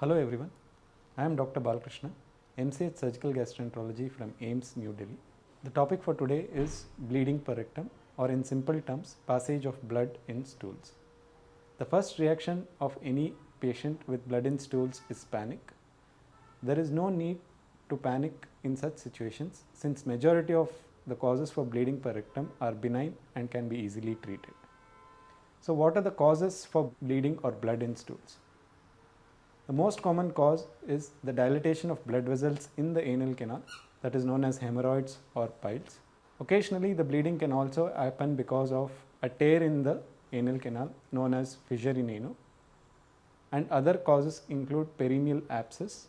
Hello everyone, I am Dr. Balakrishna, MCH Surgical Gastroenterology from AIIMS, New Delhi. The topic for today is bleeding per rectum, or in simple terms, passage of blood in stools. The first reaction of any patient with blood in stools is panic. There is no need to panic in such situations since majority of the causes for bleeding per rectum are benign and can be easily treated. So what are the causes for bleeding or blood in stools? The most common cause is the dilatation of blood vessels in the anal canal, that is known as hemorrhoids or piles. Occasionally the bleeding can also happen because of a tear in the anal canal known as fissure in ano, and other causes include perineal abscess,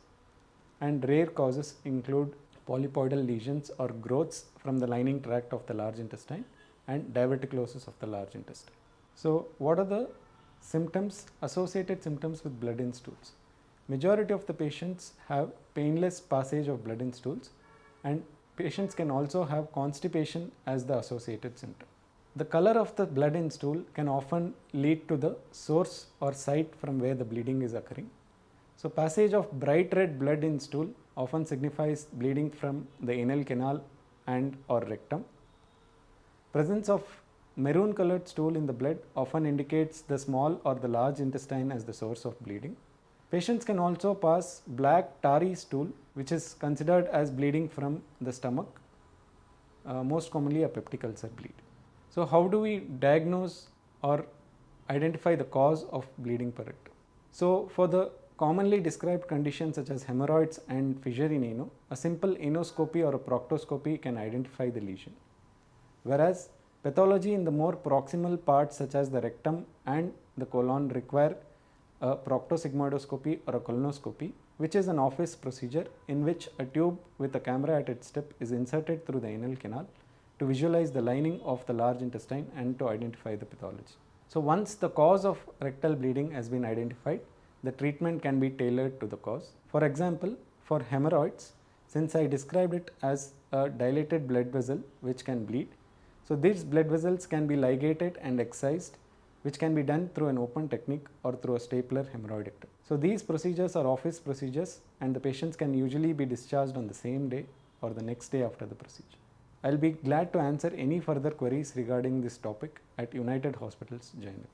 and rare causes include polypoidal lesions or growths from the lining tract of the large intestine and diverticulosis of the large intestine. So what are the associated symptoms with blood in stools? Majority of the patients have painless passage of blood in stools, and patients can also have constipation as the associated symptom. The color of the blood in stool can often lead to the source or site from where the bleeding is occurring. So passage of bright red blood in stool often signifies bleeding from the anal canal and or rectum. Presence of maroon colored stool in the blood often indicates the small or the large intestine as the source of bleeding. Patients can also pass black tarry stool, which is considered as bleeding from the stomach, most commonly a peptic ulcer bleed. So how do we diagnose or identify the cause of bleeding per rectum? So for the commonly described conditions such as hemorrhoids and fissure in ano, a simple anoscopy or a proctoscopy can identify the lesion. Whereas pathology in the more proximal parts such as the rectum and the colon require a proctosigmoidoscopy or a colonoscopy, which is an office procedure in which a tube with a camera at its tip is inserted through the anal canal to visualize the lining of the large intestine and to identify the pathology. So once the cause of rectal bleeding has been identified, the treatment can be tailored to the cause. For example, for hemorrhoids, since I described it as a dilated blood vessel which can bleed, so these blood vessels can be ligated and excised, which can be done through an open technique or through a stapler hemorrhoidectomy. So these procedures are office procedures, and the patients can usually be discharged on the same day or the next day after the procedure. I will be glad to answer any further queries regarding this topic at United Hospitals, Jalandhar.